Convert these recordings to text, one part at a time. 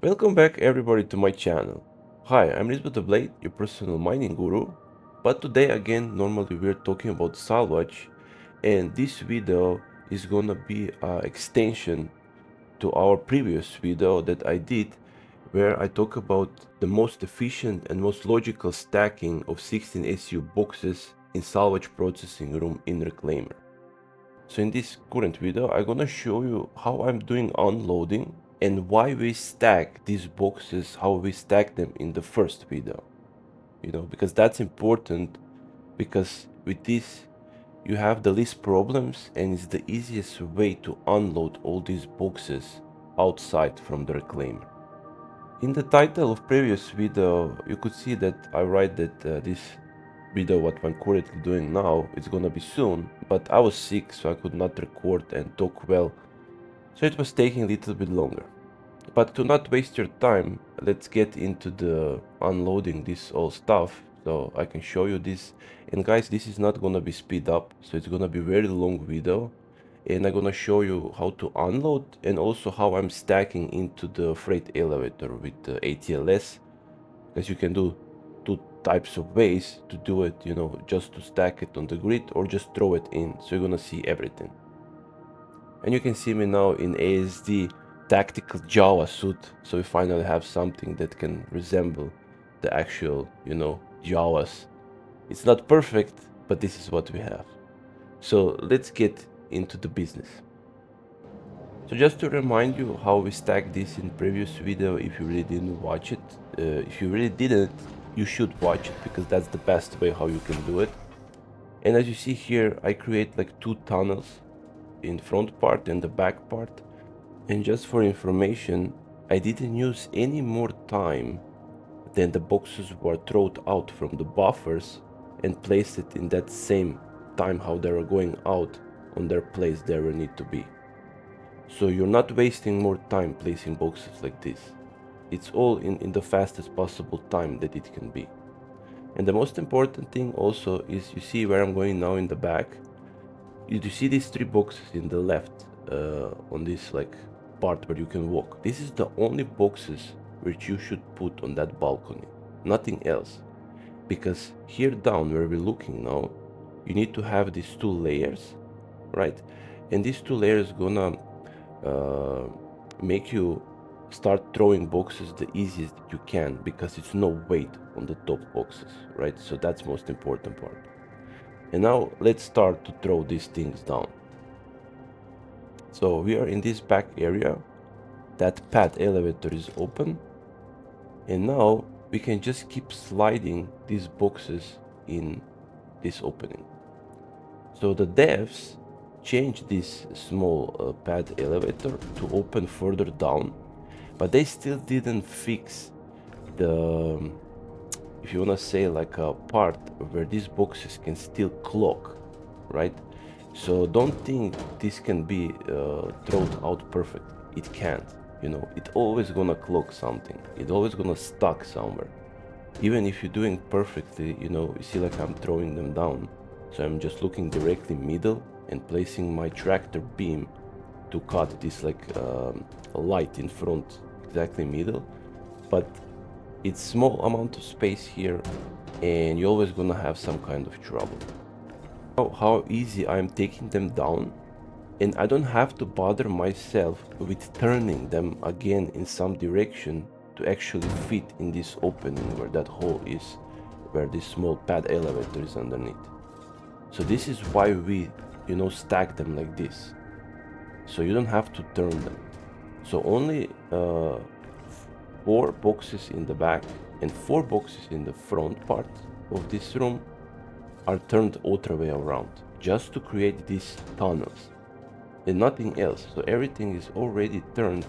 Welcome back everybody to my channel. Hi, I'm Lisbeth the Blade, your personal mining guru. But today again, normally we're talking about Salvage, and this video is gonna be an extension to our previous video that I did where I talk about the most efficient and most logical stacking of 16 SCU boxes in Salvage processing room in Reclaimer. So in this current video, I'm gonna show you how I'm doing unloading and why we stack these boxes, how we stack them in the first video. Because that's important, because with this you have the least problems and it's the easiest way to unload all these boxes outside from the reclaimer. In the title of previous video, you could see that I write that this video what I'm currently doing now it's gonna be soon, but I was sick so I could not record and talk well, so it was taking a little bit longer. But to not waste your time, let's get into the unloading this all stuff so I can show you this. And guys, this is not gonna be speed up, so it's gonna be very long video, and I'm gonna show you how to unload and also how I'm stacking into the freight elevator with the ATLS, because you can do two types of ways to do it, just to stack it on the grid or just throw it in, so you're gonna see everything. And you can see me now in ASD tactical Java suit, so we finally have something that can resemble the actual, Javas. It's not perfect, but this is what we have. So let's get into the business. So just to remind you how we stacked this in previous video, if you really didn't watch it, if you really didn't, you should watch it because that's the best way how you can do it. And as you see here, I create like two tunnels in front part and the back part. And just for information, I didn't use any more time than the boxes were thrown out from the buffers and placed it in that same time how they were going out on their place they will need to be. So you're not wasting more time placing boxes like this. It's all in the fastest possible time that it can be. And the most important thing also is you see where I'm going now in the back. You see these three boxes in the left on this like part where you can walk. This is the only boxes which you should put on that balcony, nothing else. Because here down where we're looking now, you need to have these two layers, right? And these two layers gonna make you start throwing boxes the easiest that you can, because it's no weight on the top boxes, right? So that's most important part. And now let's start to throw these things down. So we are in this back area, that pad elevator is open, and now we can just keep sliding these boxes in this opening. So the devs changed this small pad elevator to open further down, but they still didn't fix the, if you wanna say, like a part where these boxes can still clock, right? So don't think this can be thrown out perfect. It can't, it always gonna clock something. It always gonna stuck somewhere. Even if you're doing perfectly, you see like I'm throwing them down. So I'm just looking directly middle and placing my tractor beam to cut this like light in front, exactly middle. But it's small amount of space here and you're always gonna have some kind of trouble. How easy I'm taking them down, and I don't have to bother myself with turning them again in some direction to actually fit in this opening where that hole is, where this small pad elevator is underneath. So this is why we, stack them like this. So you don't have to turn them. So only 4 boxes in the back and 4 boxes in the front part of this room are turned other way around, just to create these tunnels and nothing else. So everything is already turned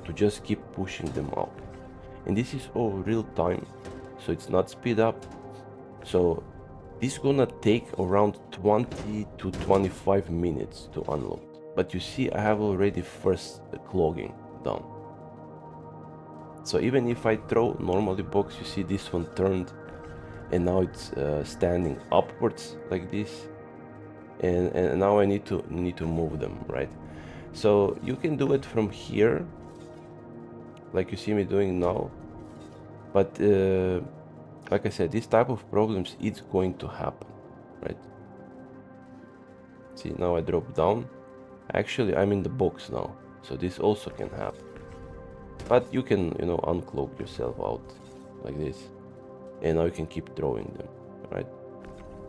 to just keep pushing them up. And this is all real time, so it's not speed up. So this is gonna take around 20 to 25 minutes to unload. But you see I have already first clogging done. So even if I throw normally box, you see this one turned and now it's standing upwards like this, and now I need to move them, right? So you can do it from here, like you see me doing now. But like I said, this type of problems is going to happen, right? See, now I drop down. Actually, I'm in the box now, so this also can happen. But you can, you know, unclog yourself out like this, and now you can keep drawing them, right?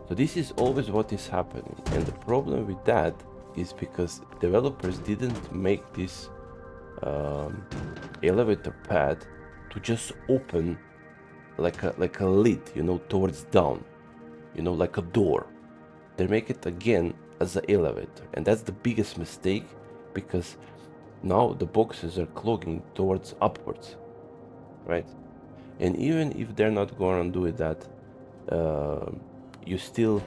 So this is always what is happening, and the problem with that is because developers didn't make this elevator pad to just open like a lid, you know, towards down, you know, like a door. They make it again as an elevator, and that's the biggest mistake, because now the boxes are clogging towards upwards, right? And even if they're not gonna do that, you still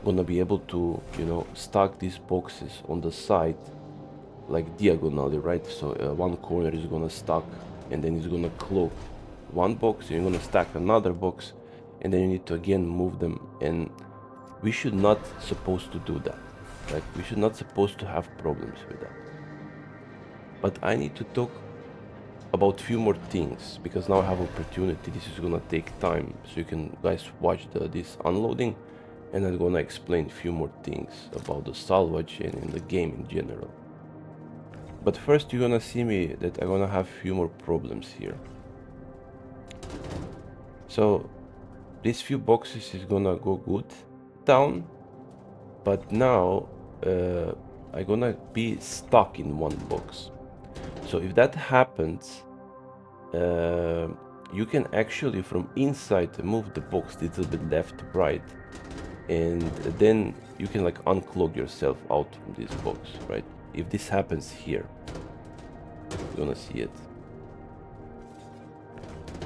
gonna be able to, you know, stack these boxes on the side like diagonally, right? So one corner is gonna stack, and then it's gonna clog one box, you're gonna stack another box, and then you need to again move them. And we should not supposed to do that. Like, we should not supposed to have problems with that. But I need to talk about few more things, because now I have opportunity. This is gonna take time, so you can guys watch this unloading, and I'm gonna explain a few more things about the salvage and in the game in general. But first you're gonna see me that I'm gonna have few more problems here. So these few boxes is gonna go good down, but now I'm gonna be stuck in one box. So if that happens, you can actually from inside move the box a little bit left, right, and then you can like unclog yourself out from this box, right? If this happens here, you're gonna see it.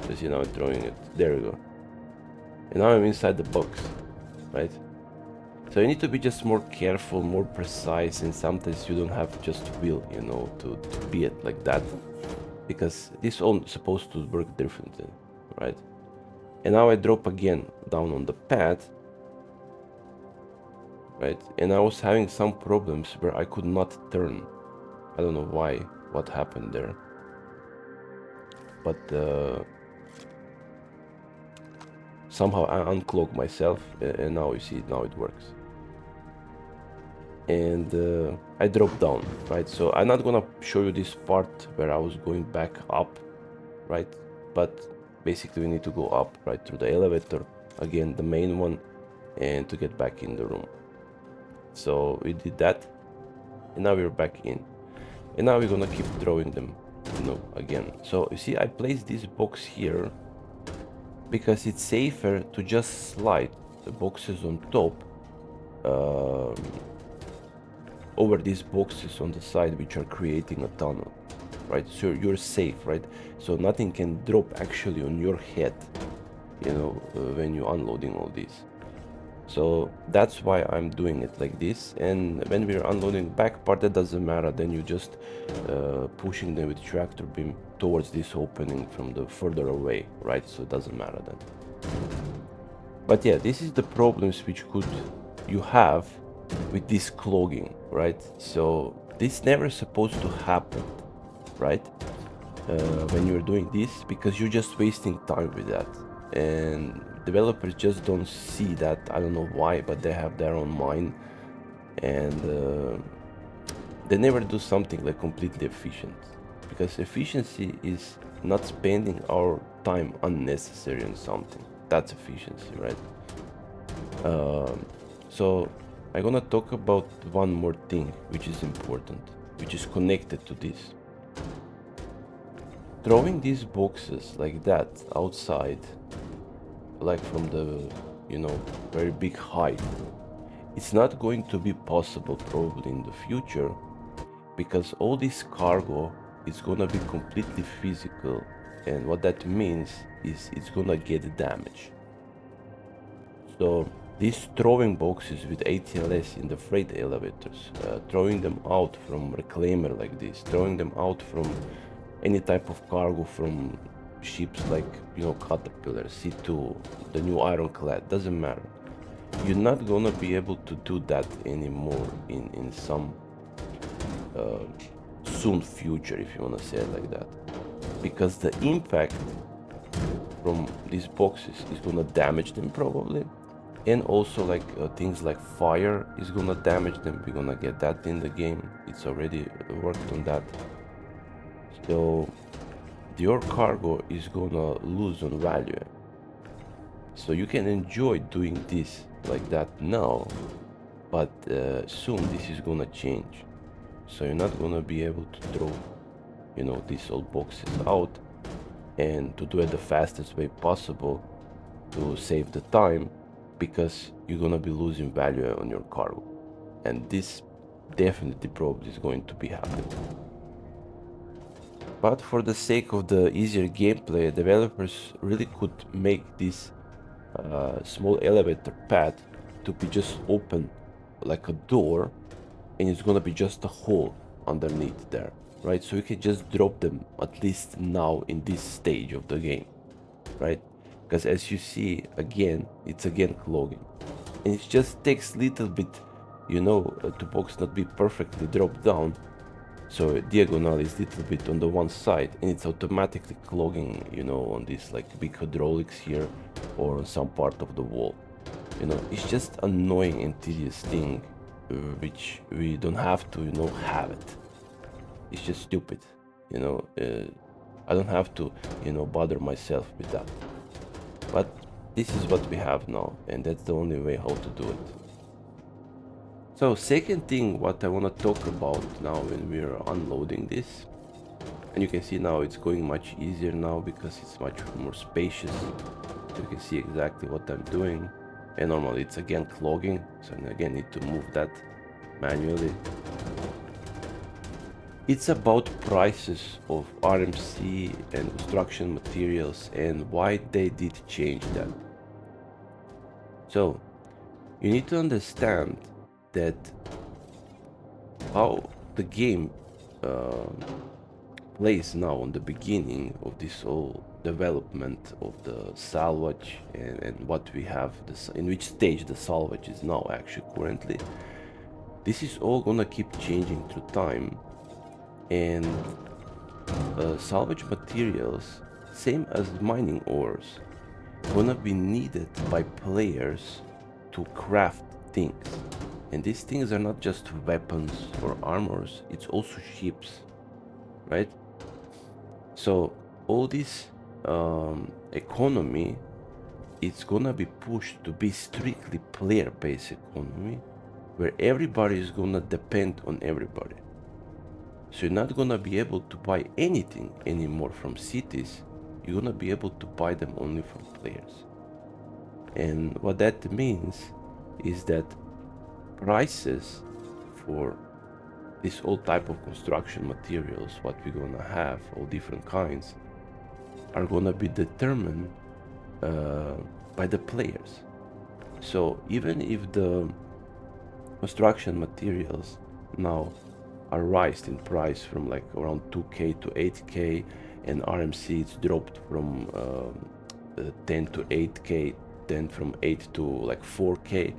You see now I'm throwing it. There we go. And now I'm inside the box, right? So you need to be just more careful, more precise, and sometimes you don't have just will, you know, to be it like that, because this all supposed to work differently, right? And now I drop again down on the pad, right? And I was having some problems where I could not turn. I don't know why, what happened there. But somehow I unclogged myself, and now you see, now it works. And I dropped down, right? So I'm not gonna show you this part where I was going back up, right? But basically we need to go up, right, through the elevator, again the main one, and to get back in the room. So we did that, and now we're back in, and now we're gonna keep drawing them, you know, again. So you see I placed this box here because it's safer to just slide the boxes on top over these boxes on the side, which are creating a tunnel, right? So you're safe, right? So nothing can drop actually on your head, you know, when you're unloading all these. So that's why I'm doing it like this. And when we're unloading back part, that doesn't matter. Then you're just pushing them with tractor beam towards this opening from the further away, right? So it doesn't matter then. But yeah, this is the problems which you have with this clogging, right? So this never supposed to happen, right? When you're doing this, because you're just wasting time with that, and developers just don't see that. I don't know why, but they have their own mind, and they never do something like completely efficient, because efficiency is not spending our time unnecessary on something. That's efficiency, right? So I'm gonna talk about one more thing which is important, which is connected to this. Throwing these boxes like that outside, like from the, you know, very big height, it's not going to be possible probably in the future, because all this cargo is gonna be completely physical, and what that means is it's gonna get damaged. So these throwing boxes with ATLS in the freight elevators, throwing them out from reclaimer like this, throwing them out from any type of cargo from ships like, you know, Caterpillar, C2, the new Ironclad, doesn't matter. You're not gonna be able to do that anymore in some soon future, if you wanna say it like that. because the impact from these boxes is gonna damage them probably, and also like things like fire is gonna damage them. We're gonna get that in the game. It's already worked on that. So your cargo is gonna lose on value. So you can enjoy doing this like that now, but soon this is gonna change. So you're not gonna be able to throw, you know, these old boxes out, and to do it the fastest way possible to save the time, because you're gonna be losing value on your cargo, and this definitely probably is going to be happening. But for the sake of the easier gameplay, developers really could make this small elevator path to be just open like a door, and it's gonna be just a hole underneath there, right? So you can just drop them at least now in this stage of the game, right? Because as you see, again, it's again clogging, and it just takes little bit, you know, to box not be perfectly dropped down. So diagonal is little bit on the one side, and it's automatically clogging, you know, on this like big hydraulics here or on some part of the wall. You know, it's just annoying and tedious thing, which we don't have to, you know, have it. It's just stupid, you know. I don't have to, you know, bother myself with that. But this is what we have now, and that's the only way how to do it. So second thing what I want to talk about now when we're unloading this, and you can see now it's going much easier now because it's much more spacious, so you can see exactly what I'm doing. And normally it's again clogging, so I again need to move that manually. It's about prices of RMC and construction materials and why they did change that. So you need to understand that how the game plays now on the beginning of this whole development of the salvage, and what we have, this, in which stage the salvage is now actually currently. This is all gonna keep changing through time, and salvage materials, same as mining ores, gonna be needed by players to craft things. And these things are not just weapons or armors, it's also ships, right? So all this economy, it's gonna be pushed to be strictly player-based economy, where everybody is gonna depend on everybody. So you're not gonna be able to buy anything anymore from cities, you're gonna be able to buy them only from players. And what that means is that prices for this all type of construction materials, what we're gonna have, all different kinds, are gonna be determined by the players. So even if the construction materials now are raised in price from like around 2k to 8k, and RMC it's dropped from 10 to 8k, then from 8 to like 4k,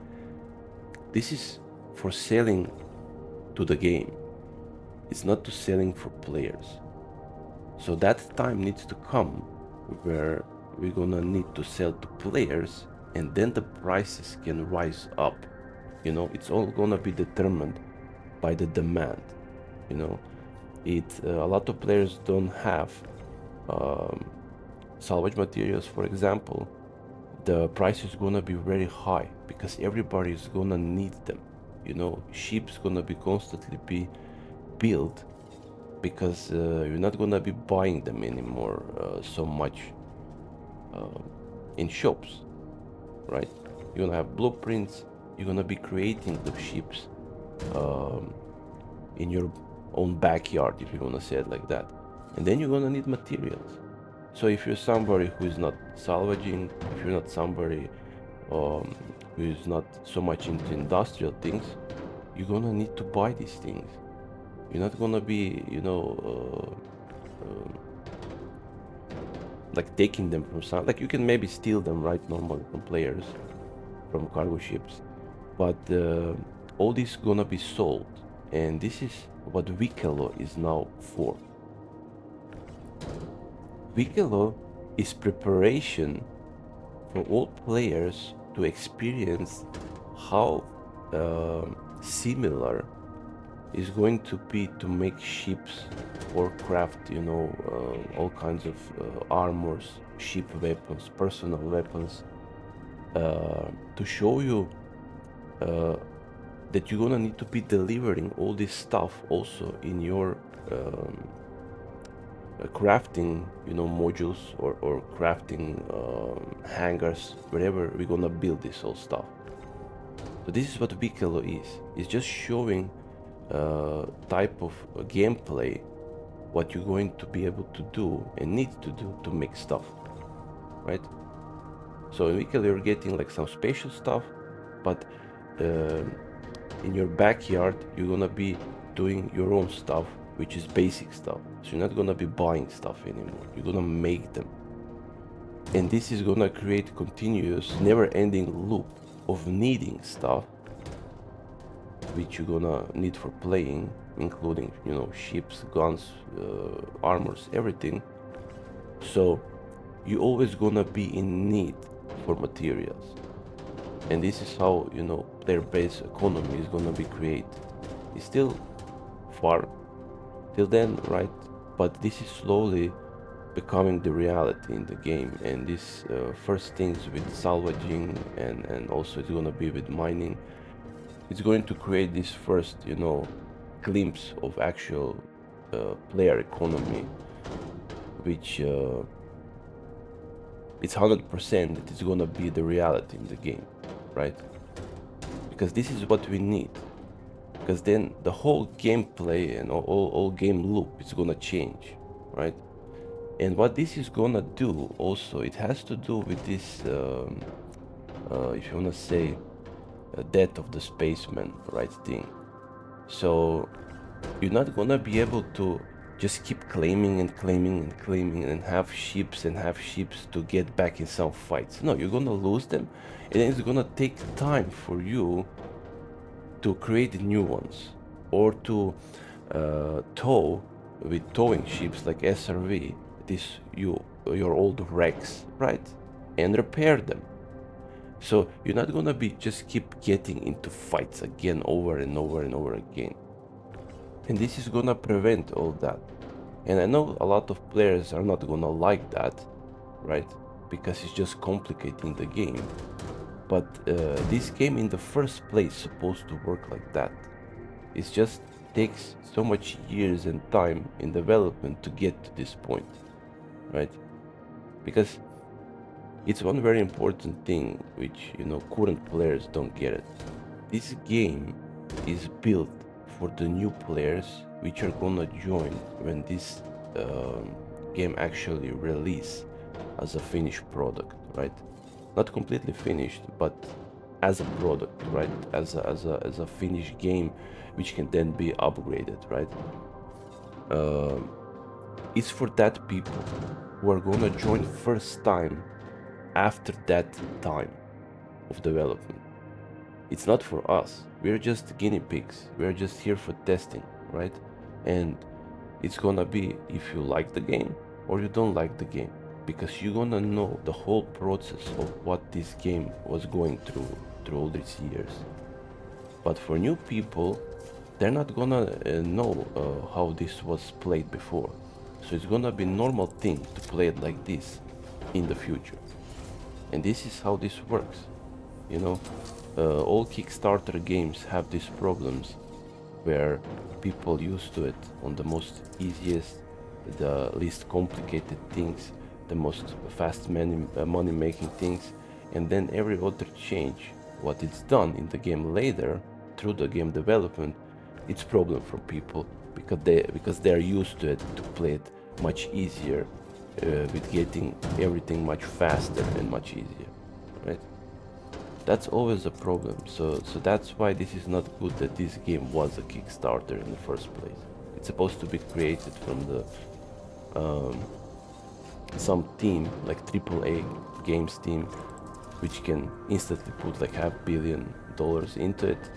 this is for selling to the game. It's not to selling for players. So that time needs to come where we're gonna need to sell to players, and then the prices can rise up. You know, it's all gonna be determined by the demand. You know, a lot of players don't have salvage materials, for example. The price is gonna be very high because everybody is gonna need them. You know, ships gonna be constantly be built, because you're not gonna be buying them anymore so much in shops, right? You're gonna have blueprints, you're gonna be creating the ships in your own backyard, if you're gonna say it like that, and then you're gonna need materials. So if you're somebody who is not salvaging, if you're not somebody who is not so much into industrial things, you're gonna need to buy these things. You're not gonna be, you know, like taking them from some, like you can maybe steal them, right, normally from players, from cargo ships, but all this gonna be sold, and this is what Wickelo is now for. Wickelo is preparation for all players to experience how similar is going to be to make ships or craft, all kinds of armors, ship weapons, personal weapons, to show you that you're gonna need to be delivering all this stuff also in your crafting, modules or crafting hangars, wherever we're gonna build this whole stuff. So this is what Wickelo is. It's just showing type of gameplay, what you're going to be able to do and need to do to make stuff, right? So in Wickelo you're getting like some spatial stuff, but in your backyard you're gonna be doing your own stuff, which is basic stuff. So you're not gonna be buying stuff anymore, you're gonna make them. And this is gonna create continuous, never-ending loop of needing stuff, which you're gonna need for playing, including, ships, guns, armors, everything. So you're always gonna be in need for materials. And this is how, player-based economy is gonna be created. It's still far till then, right? But this is slowly becoming the reality in the game. And this first things with salvaging and also it's gonna be with mining, it's going to create this first, glimpse of actual player economy, which it's 100% that it's gonna be the reality in the game, right? Because this is what we need. Because then the whole gameplay and all game loop is gonna change, right? And what this is gonna do also, it has to do with this, if you wanna say, death of the spaceman, right thing. So you're not gonna be able to just keep claiming and claiming and claiming and have ships to get back in some fights. No, you're gonna lose them, and then it's gonna take time for you to create new ones or to tow with towing ships like SRV, your old wrecks, right, and repair them. So you're not gonna be just keep getting into fights again over and over and over again. And this is gonna prevent all that. And I know a lot of players are not gonna like that, right? Because it's just complicating the game. But this game in the first place supposed to work like that. It just takes so much years and time in development to get to this point, right? Because it's one very important thing which, current players don't get it. This game is built for the new players which are gonna join when this game actually release as a finished product, right? Not completely finished, but as a product, right? As a finished game which can then be upgraded, right? It's for that people who are gonna join first time after that time of development. It's not for us. We're just guinea pigs. We're just here for testing, right? And it's gonna be if you like the game or you don't like the game, because you're gonna know the whole process of what this game was going through all these years. But for new people, they're not gonna know how this was played before. So it's gonna be normal thing to play it like this in the future. And this is how this works, all Kickstarter games have these problems where people used to it on the most easiest, the least complicated things, the most fast money making things, and then every other change, what it's done in the game later through the game development, it's problem for people because they are used to it to play it much easier, with getting everything much faster and much easier, right? That's always a problem. So that's why this is not good that this game was a Kickstarter in the first place. It's supposed to be created from the some team like AAA games team, which can instantly put like $500 million into it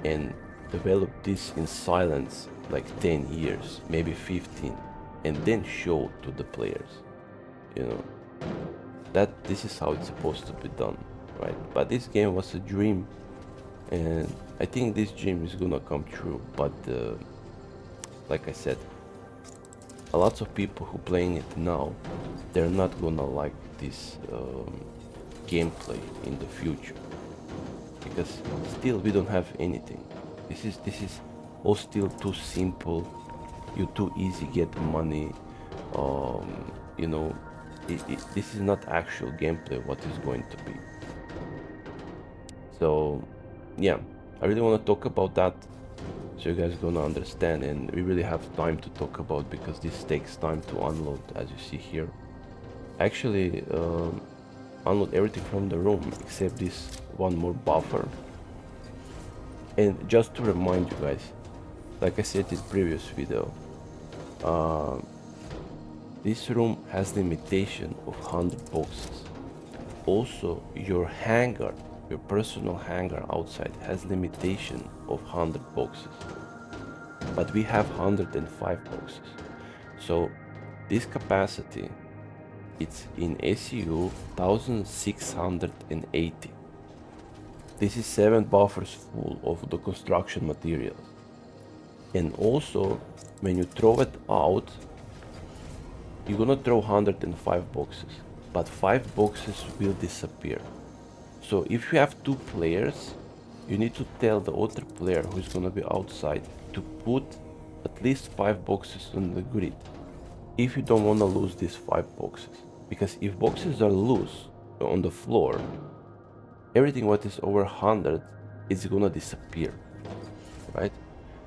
and develop this in silence like 10 years, maybe 15, and then show to the players. you know, that this is how it's supposed to be done, right? But this game was a dream, and I think this dream is gonna come true. But like I said, a lot of people who playing it now, they're not gonna like this gameplay in the future, because still we don't have anything. This is all still too simple. You too easy get money. um, you know, this is not actual gameplay what is going to be. So yeah, I really want to talk about that, so you guys gonna understand, and we really have time to talk about, because this takes time to unload, as you see here. Actually unload everything from the room except this one more buffer. And just to remind you guys, like I said in previous video, this room has limitation of 100 boxes. Also, your hangar, your personal hangar outside, has limitation of 100 boxes. But we have 105 boxes. So this capacity, it's in SCU 1680. This is 7 buffers full of the construction materials. And also, when you throw it out, you're gonna throw 105 boxes, but 5 boxes will disappear. So if you have 2 players, you need to tell the other player who's gonna be outside to put at least 5 boxes on the grid, if you don't wanna lose these 5 boxes. Because if boxes are loose on the floor, everything what is over 100 is gonna disappear, right?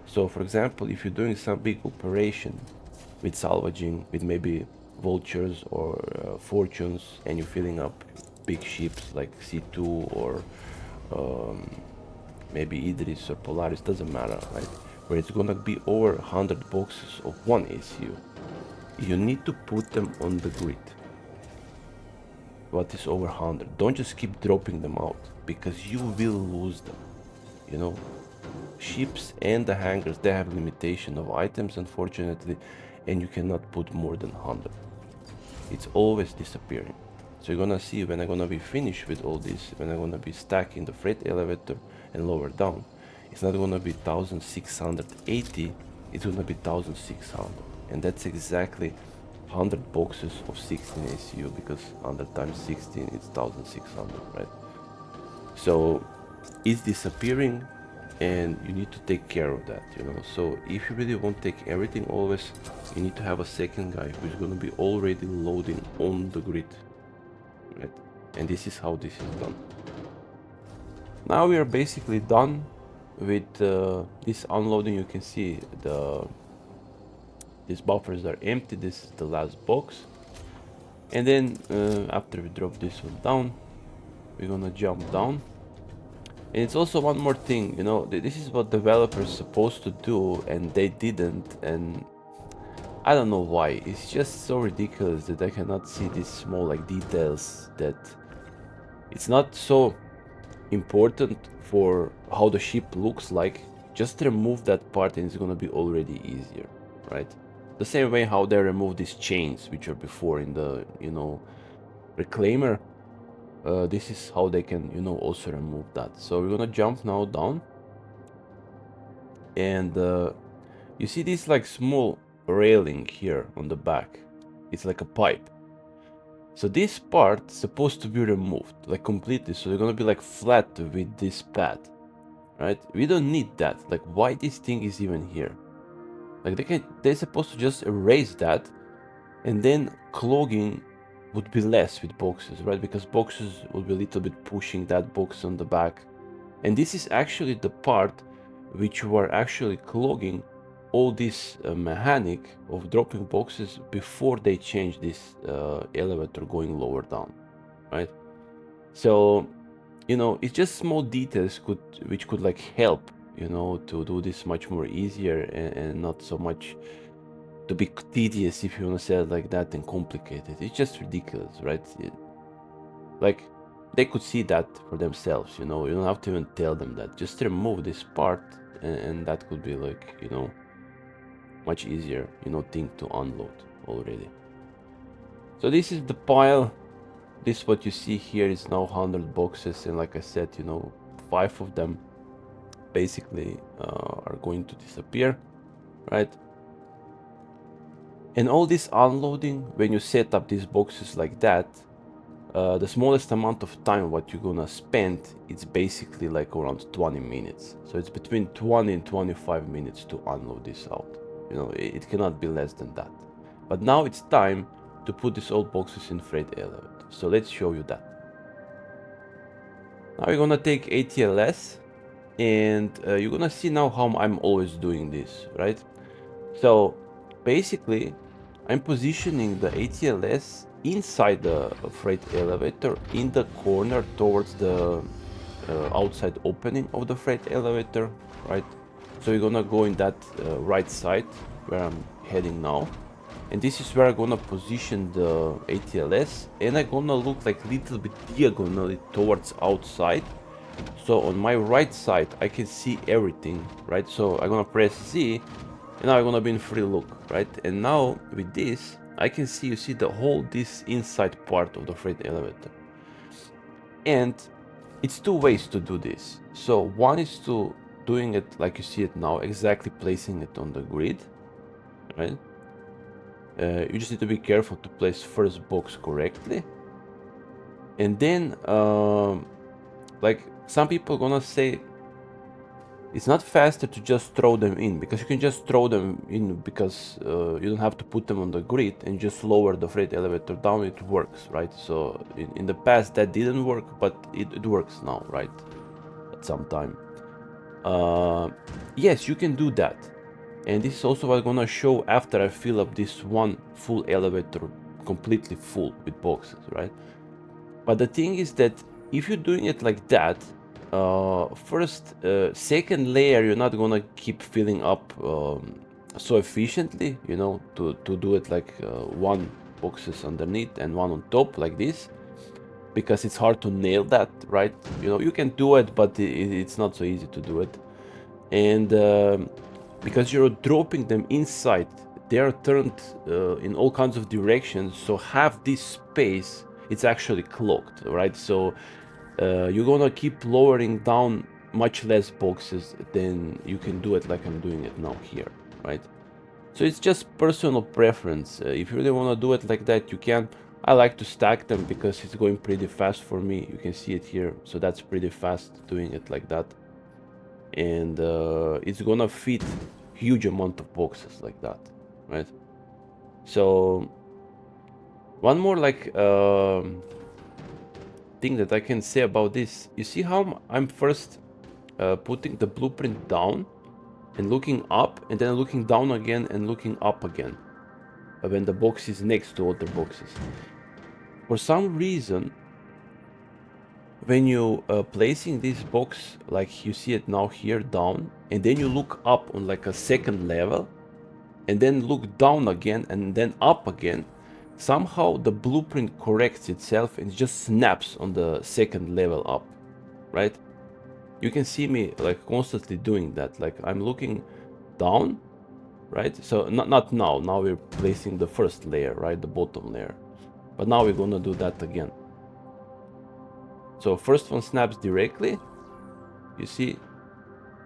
So for example, if you're doing some big operation with salvaging, with maybe vultures or fortunes, and you're filling up big ships like C2 or maybe Idris or Polaris, doesn't matter, right? Where it's gonna be over 100 boxes of one SCU, you need to put them on the grid. What is over 100? Don't just keep dropping them out, because you will lose them, you know. Ships and the hangars, they have limitation of items, unfortunately, and you cannot put more than 100. It's always disappearing. So you're gonna see when I'm gonna be finished with all this, when I'm gonna be stacking the freight elevator and lower down, it's not gonna be 1680, it's gonna be 1600. And that's exactly 100 boxes of 16 SCU, because 100 times 16 is 1600, right? So it's disappearing, and you need to take care of that, you know. So if you really want to take everything always, you need to have a second guy who's going to be already loading on the grid, right? And this is how this is done. Now we are basically done with this unloading. You can see these buffers are empty. This is the last box, and then after we drop this one down, we're gonna jump down. And it's also one more thing, you know, this is what developers supposed to do, and they didn't, and I don't know why. It's just so ridiculous that I cannot see these small like details, that it's not so important for how the ship looks like. Just remove that part and it's gonna be already easier, right? The same way how they remove these chains, which are before in the, you know, reclaimer. This is how they can, you know, also remove that. So we're gonna jump now down, and you see this like small railing here on the back. It's like a pipe. So this part is supposed to be removed like completely, so they're gonna be like flat with this pad, right? We don't need that. Like, why this thing is even here? Like they're supposed to just erase that, and then clogging would be less with boxes, right? Because boxes would be a little bit pushing that box on the back. And this is actually the part which were actually clogging all this mechanic of dropping boxes before they changed this elevator going lower down, right? So, you know, it's just small details which could like help, you know, to do this much more easier, and not so much to be tedious, if you want to say it like that, and complicated. It's just ridiculous, right? Like, they could see that for themselves, you know. You don't have to even tell them that. Just remove this part, and that could be like, you know, much easier, you know, thing to unload already. So this is the pile. This what you see here is now 100 boxes, and like I said, you know, 5 of them basically are going to disappear, right? And all this unloading, when you set up these boxes like that, the smallest amount of time what you're gonna spend, it's basically like around 20 minutes. So it's between 20 and 25 minutes to unload this out. You know, it cannot be less than that. But now it's time to put these old boxes in freight elevator. So let's show you that. Now we're gonna take ATLS, and you're gonna see now how I'm always doing this, right? So basically, I'm positioning the ATLS inside the freight elevator in the corner towards the outside opening of the freight elevator, right? So you're gonna go in that right side where I'm heading now. And this is where I'm gonna position the ATLS, and I'm gonna look like little bit diagonally towards outside. So on my right side, I can see everything, right? So I'm gonna press Z, and now I'm gonna be in free look, right? And now with this, I can see, you see the whole this inside part of the freight elevator. And it's two ways to do this. So one is to doing it like you see it now, exactly placing it on the grid, right? You just need to be careful to place first box correctly. And then, like some people gonna say, it's not faster to just throw them in, because you can just throw them in because you don't have to put them on the grid and just lower the freight elevator down. It works, right? So in the past that didn't work, but it works now, right? At some time. Yes, you can do that. And this is also what I'm gonna show after I fill up this one full elevator completely full with boxes, right? But the thing is that if you're doing it like that, second layer, you're not gonna keep filling up so efficiently, you know, to do it like one boxes underneath and one on top like this, because it's hard to nail that, right? You know, you can do it, but it's not so easy to do it. And because you're dropping them inside, they are turned in all kinds of directions, so half this space it's actually clogged, right? So you're gonna keep lowering down much less boxes than you can do it like I'm doing it now here, right? So it's just personal preference. If you really want to do it like that, you can. I like to stack them because it's going pretty fast for me. You can see it here, so that's pretty fast doing it like that. And it's gonna fit huge amount of boxes like that, right? So one more like thing that I can say about this, you see how I'm first putting the blueprint down and looking up, and then looking down again and looking up again when the box is next to other boxes. For some reason, when you placing this box like you see it now here down, and then you look up on like a second level, and then look down again and then up again, somehow the blueprint corrects itself and just snaps on the second level up, right? You can see me like constantly doing that, like I'm looking down, right? So not now we're placing the first layer, right, the bottom layer, but now we're gonna do that again. So first one snaps directly, you see.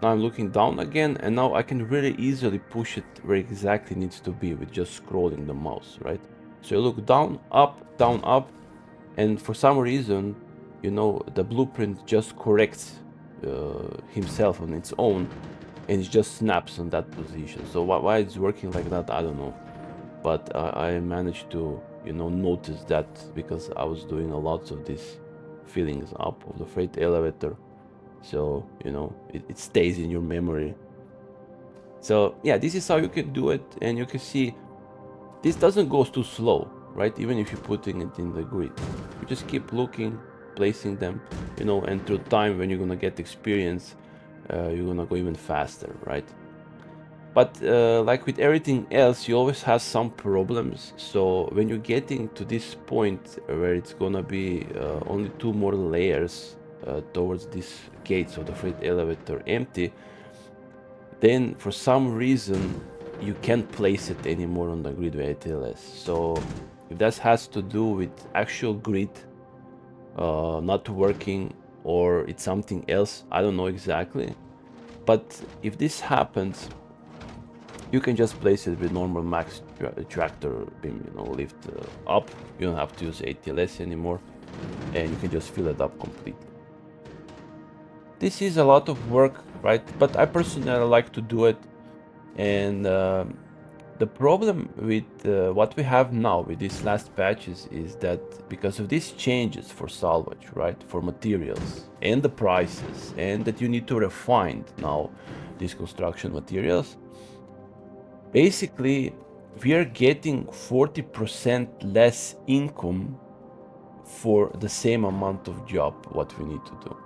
Now I'm looking down again, and now I can really easily push it where exactly needs to be with just scrolling the mouse, right? So you look down, up, and for some reason, you know, the blueprint just corrects himself on its own, and it just snaps on that position. So why it's working like that, I don't know. But I managed to, you know, notice that because I was doing a lot of these fillings up of the freight elevator. So, you know, it stays in your memory. So yeah, this is how you can do it, and you can see this doesn't go too slow, right? Even if you're putting it in the grid, you just keep looking, placing them, you know, and through time, when you're gonna get experience, you're gonna go even faster, right? But like with everything else, you always have some problems. So when you're getting to this point where it's gonna be only 2 more layers towards these gates of the freight elevator empty, then for some reason you can't place it anymore on the grid with ATLS. So If that has to do with actual grid not working, or it's something else, I don't know exactly. But if this happens, you can just place it with normal max tractor beam, you know, lift up. You don't have to use ATLS anymore, and you can just fill it up completely. This is a lot of work, right? But I personally like to do it. And the problem with what we have now with these last patches is that because of these changes for salvage, right, for materials and the prices, and that you need to refine now these construction materials, basically we are getting 40% less income for the same amount of job what we need to do.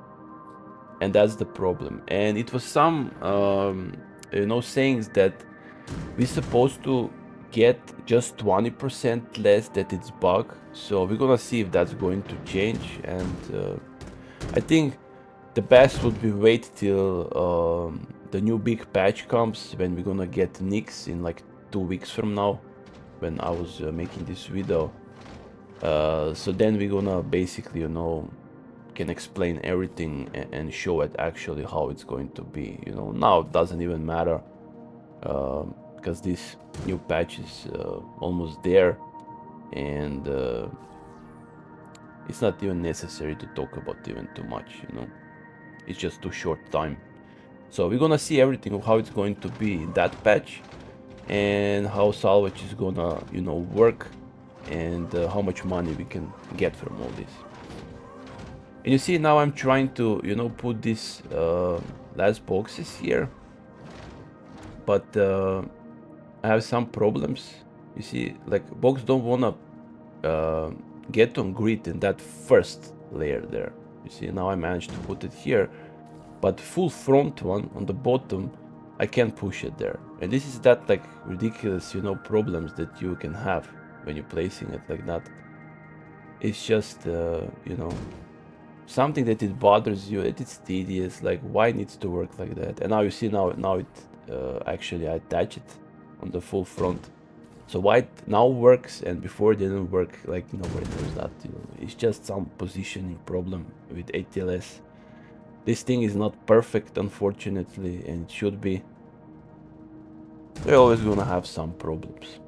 And that's the problem. And it was some you know, sayings that we're supposed to get just 20% less, that it's bug. So we're gonna see if that's going to change. And I think the best would be wait till the new big patch comes, when we're gonna get Nix in like 2 weeks from now, when I was making this video. So then we're gonna basically, you know, can explain everything and show it actually how it's going to be. You know, now it doesn't even matter because this new patch is almost there, and it's not even necessary to talk about even too much, you know. It's just too short time. So we're gonna see everything of how it's going to be in that patch, and how salvage is gonna, you know, work, and how much money we can get from all this. And you see, now I'm trying to, you know, put these last boxes here, but I have some problems. You see, like, box don't wanna get on grid in that first layer there. You see, now I managed to put it here, but full front one on the bottom, I can't push it there. And this is that, like, ridiculous, you know, problems that you can have when you're placing it like that. It's just, you know, something that it bothers you, it's tedious, like, why it needs to work like that. And now you see, now it actually I attach it on the full front. So why it now works and before it didn't work, like, nobody knows that, you know. It's just some positioning problem with ATLS. This thing is not perfect, unfortunately, and it should be. We're always gonna have some problems.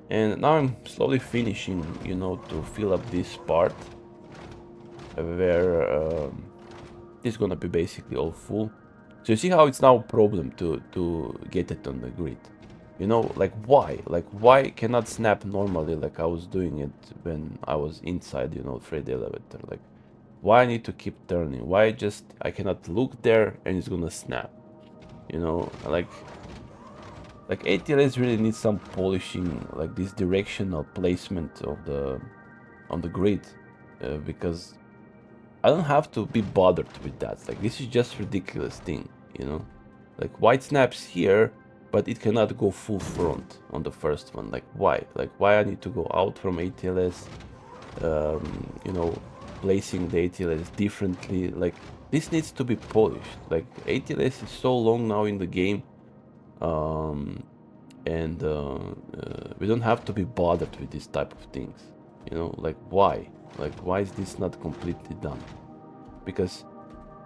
And now I'm slowly finishing, you know, to fill up this part, where it's gonna be basically all full. So you see how it's now a problem to get it on the grid. You know, like, why cannot snap normally like I was doing it when I was inside, you know, freight elevator? Like, why I need to keep turning? Why I cannot look there and it's gonna snap? You know, like ATLS really needs some polishing, like this directional placement of on the grid, because I don't have to be bothered with that. Like, this is just ridiculous thing, you know? Like, white snaps here, but it cannot go full front on the first one. Like, why? Like, why I need to go out from ATLS, you know, placing the ATLS differently? Like, this needs to be polished. Like, ATLS is so long now in the game, and we don't have to be bothered with this type of things, you know? Like, why? Like, why is this not completely done? Because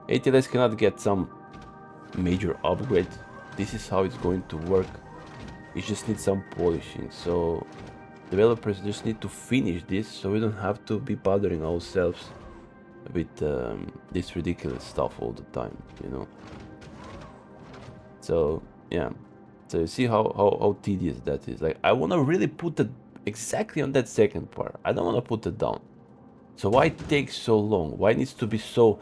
ATLS cannot get some major upgrade. This is how it's going to work. It just needs some polishing. So developers just need to finish this, so we don't have to be bothering ourselves with this ridiculous stuff all the time, you know. So yeah, so you see how tedious that is. Like, I want to really put it exactly on that second part. I don't want to put it down. So why it takes so long? Why it needs to be so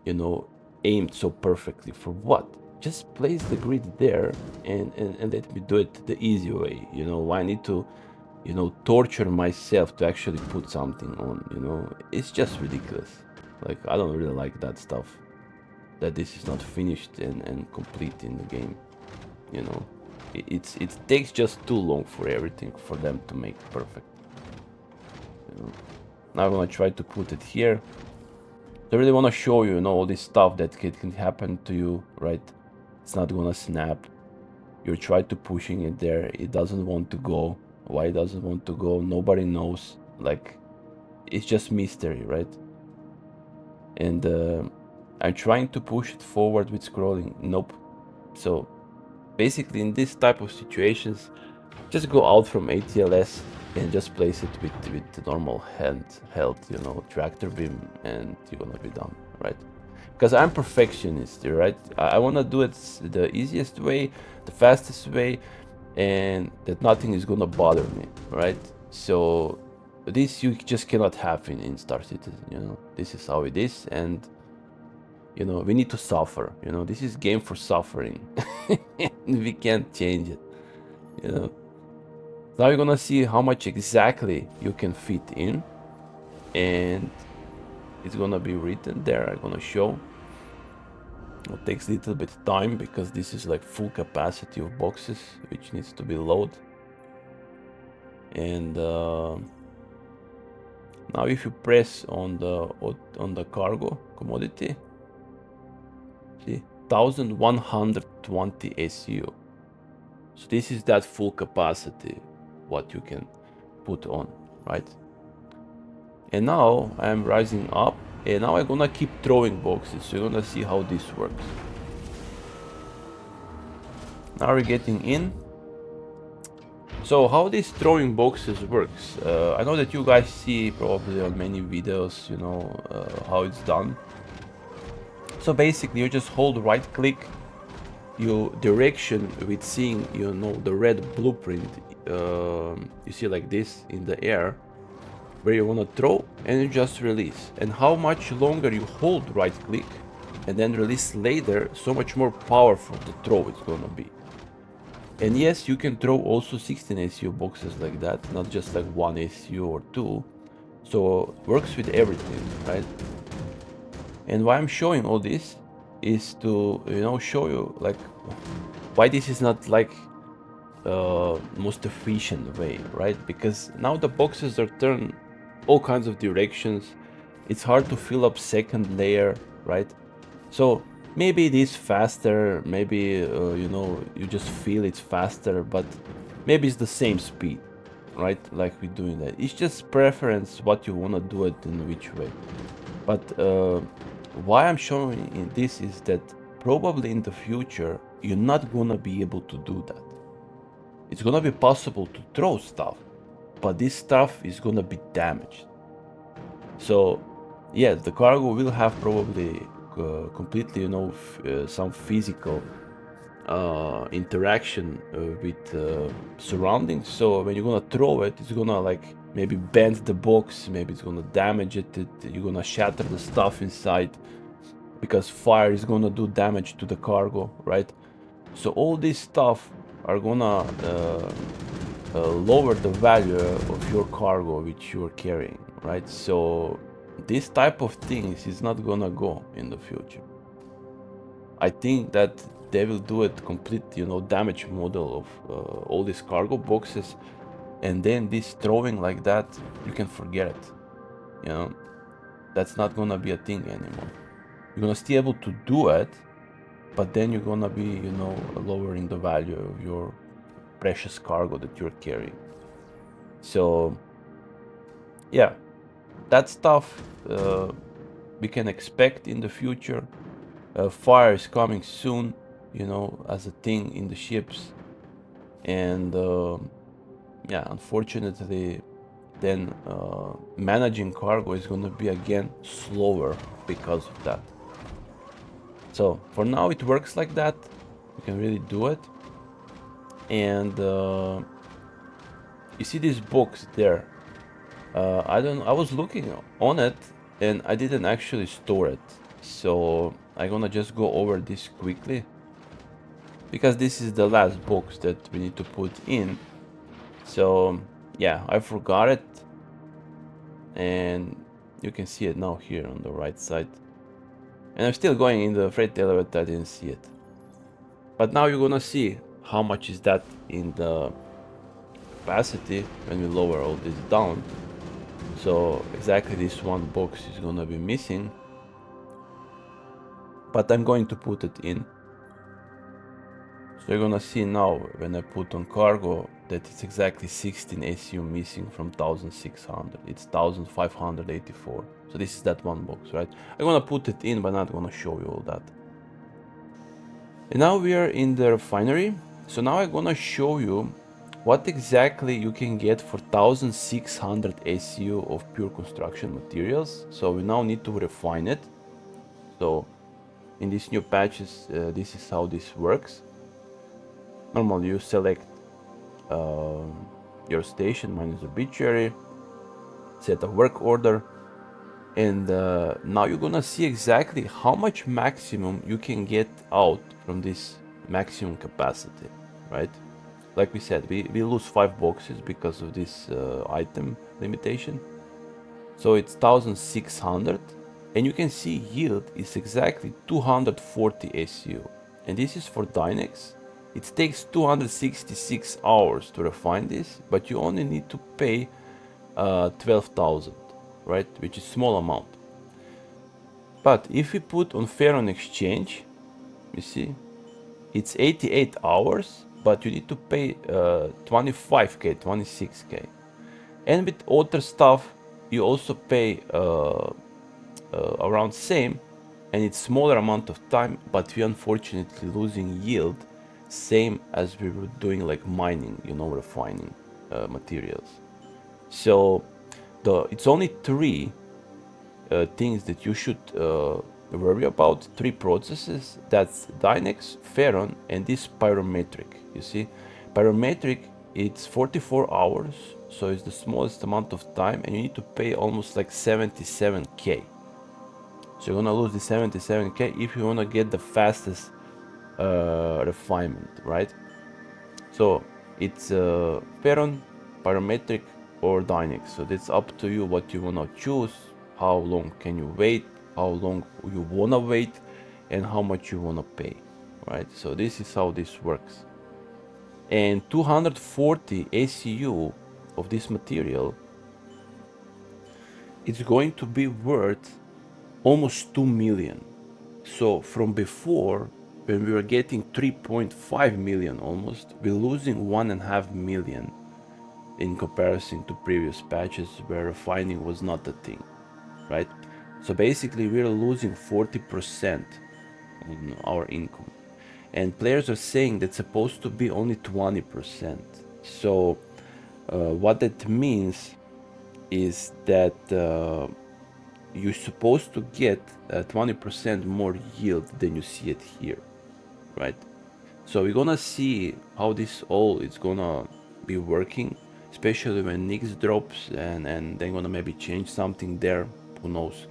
you know, aimed so perfectly? For what? Just place the grid there and let me do it the easy way, you know. Why I need to, you know, torture myself to actually put something on, you know? It's just ridiculous. Like, I don't really like that stuff, that this is not finished and complete in the game, you know. It takes just too long for everything for them to make perfect, you know. Now I'm gonna try to put it here. I really want to show you, you know, all this stuff that can happen to you, right? It's not gonna snap. You try to pushing it there, it doesn't want to go. Why it doesn't want to go, nobody knows. Like, it's just mystery, right? And I'm trying to push it forward with scrolling. Nope. So basically in this type of situations, just go out from ATLS and just place it with the normal handheld, you know, tractor beam, and you're gonna be done, right? Because I'm perfectionist, right? I wanna do it the easiest way, the fastest way, and that nothing is gonna bother me, right? So this you just cannot have in Star Citizen, you know. This is how it is, and you know, we need to suffer, you know. This is game for suffering. We can't change it, you know. Now you're gonna see how much exactly you can fit in, and it's gonna be written there. I'm gonna show. It takes a little bit time because this is like full capacity of boxes, which needs to be loaded. And now if you press on the cargo commodity, see 1120 SCU. So this is that full capacity what you can put on, right? And now I'm rising up, and now I'm gonna keep throwing boxes, so you're gonna see how this works. Now we're getting in. So how this throwing boxes works, I know that you guys see probably on many videos, you know, how it's done. So basically you just hold right click, your direction with seeing, you know, the red blueprint, you see like this in the air, where you want to throw, and you just release. And how much longer you hold right click and then release later, so much more powerful the throw it's gonna be. And yes, you can throw also 16 SCU boxes like that, not just like 1 SCU or 2. So works with everything, right? And why I'm showing all this is to, you know, show you like why this is not like most efficient way, right? Because now the boxes are turned all kinds of directions. It's hard to fill up second layer, right? So maybe it is faster, maybe you know, you just feel it's faster, but maybe it's the same speed, right? Like we're doing that. It's just preference what you want to do it in which way. But why I'm showing in this is that probably in the future you're not gonna be able to do that. It's gonna be possible to throw stuff, but this stuff is gonna be damaged. So yes, the cargo will have probably completely, you know, some physical interaction with surroundings. So when you're gonna throw it, it's gonna like maybe bend the box, maybe it's gonna damage it, you're gonna shatter the stuff inside, because fire is gonna do damage to the cargo, right? So all this stuff are gonna lower the value of your cargo which you're carrying, right? So this type of things is not gonna go in the future. I think that they will do it complete, you know, damage model of all these cargo boxes, and then this throwing like that, you can forget it. You know, that's not gonna be a thing anymore. You're gonna still able to do it, but then you're gonna be, you know, lowering the value of your precious cargo that you're carrying. So yeah, that stuff we can expect in the future. Fire is coming soon, you know, as a thing in the ships, and yeah, unfortunately then managing cargo is going to be again slower because of that. So for now it works like that, you can really do it. And you see this box there, I was looking on it and I didn't actually store it, so I'm gonna just go over this quickly, because this is the last box that we need to put in. So yeah, I forgot it, and you can see it now here on the right side. And I'm still going in the freight elevator, I didn't see it. But now you're gonna see how much is that in the capacity when we lower all this down. So exactly this one box is gonna be missing, but I'm going to put it in. So you're gonna see now when I put on cargo that it's exactly 16 SCU missing from 1600. It's 1584. So this is that one box, right? I'm gonna put it in, but not gonna show you all that. And now we are in the refinery. So now I'm gonna show you what exactly you can get for 1600 SCU of pure construction materials. So we now need to refine it. So in these new patches, this is how this works. Normally you select your station, mine is arbitrary, set a work order, and now you're gonna see exactly how much maximum you can get out from this maximum capacity, right? Like we said, we lose 5 boxes because of this item limitation. So it's 1600, and you can see yield is exactly 240 SU. And this is for Dynex. It takes 266 hours to refine this, but you only need to pay 12,000, right? Which is small amount. But if we put on fair on exchange, you see, it's 88 hours, but you need to pay 25k, 26k. And with other stuff, you also pay around same, and it's smaller amount of time, but we unfortunately losing yield, same as we were doing like mining, you know, refining materials. So it's only 3 things that you should worry about, 3 processes. That's Dynex, Ferron, and this pyrometric. You see, pyrometric, it's 44 hours, so it's the smallest amount of time, and you need to pay almost like 77k. So you're gonna lose the 77k if you wanna get the fastest refinement, right? So it's Ferron, pyrometric, or Dynex. So that's up to you what you wanna choose. How long can you wait? How long you wanna wait, and how much you wanna pay, right? So this is how this works. And 240 SCU of this material, it's going to be worth almost 2 million. So from before, when we were getting 3.5 million almost, we're losing 1.5 million in comparison to previous patches where refining was not a thing, right? So basically we're losing 40% on our income. And players are saying that's supposed to be only 20%. So what that means is that you're supposed to get 20% more yield than you see it here, right? So we're gonna see how this all is gonna be working, especially when Nix drops, and they're gonna maybe change something there, who knows.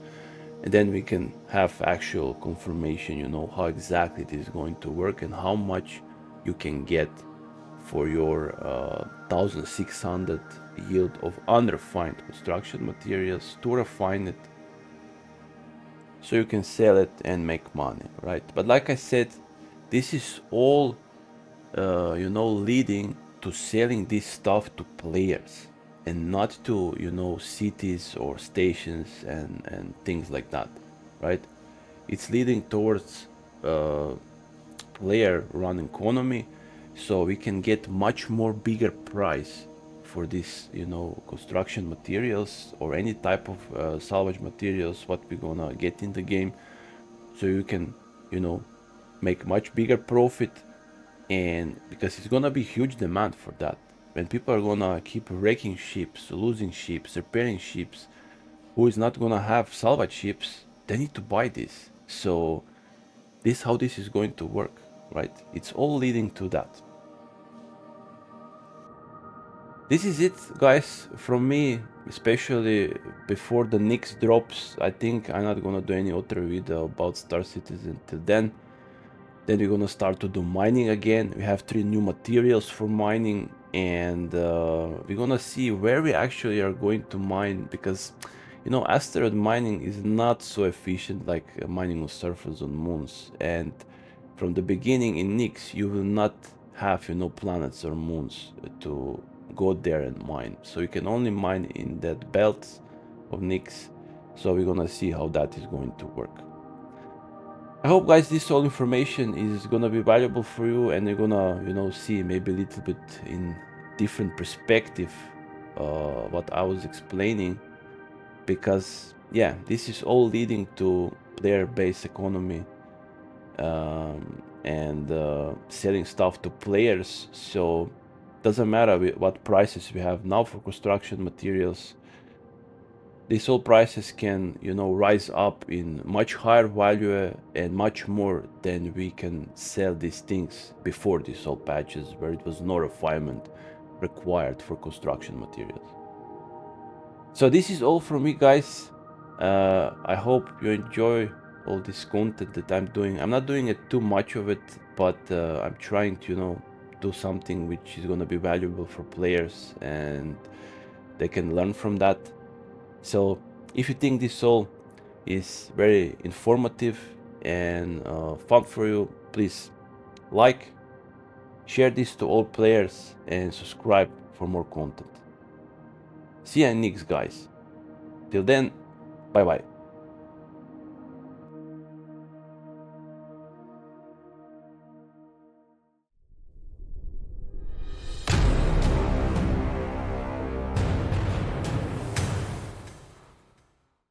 And then we can have actual confirmation, you know, how exactly it is going to work and how much you can get for your 1600 yield of unrefined construction materials to refine it, so you can sell it and make money, right? But like I said, this is all you know, leading to selling this stuff to players and not to, you know, cities or stations and things like that, right? It's leading towards player run economy, so we can get much more bigger price for this, you know, construction materials or any type of salvage materials what we're gonna get in the game. So you can, you know, make much bigger profit, and because it's gonna be huge demand for that. When people are gonna keep wrecking ships, losing ships, repairing ships, who is not gonna have salvage ships, they need to buy this. So this how this is going to work, right? It's all leading to that. This is it, guys, from me, especially before the Nix drops. I think I'm not gonna do any other video about Star Citizen until then. Then we're gonna start to do mining again. We have 3 new materials for mining, and we're gonna see where we actually are going to mine, because, you know, asteroid mining is not so efficient like mining on surface on moons. And from the beginning in Nix, you will not have, you know, planets or moons to go there and mine. So you can only mine in that belt of Nix. So we're gonna see how that is going to work. I hope, guys, this all information is gonna be valuable for you, and you're gonna, you know, see maybe a little bit in different perspective what I was explaining, because yeah, this is all leading to player-based economy and selling stuff to players. So doesn't matter what prices we have now for construction materials. These all prices can, you know, rise up in much higher value and much more than we can sell these things before these all patches, where it was no refinement required for construction materials. So this is all from me, guys. I hope you enjoy all this content that I'm doing. I'm not doing it too much of it, but I'm trying to, you know, do something which is gonna be valuable for players and they can learn from that. So if you think this all is very informative and fun for you, please like, share this to all players, and subscribe for more content. See you next, guys. Till then, bye bye.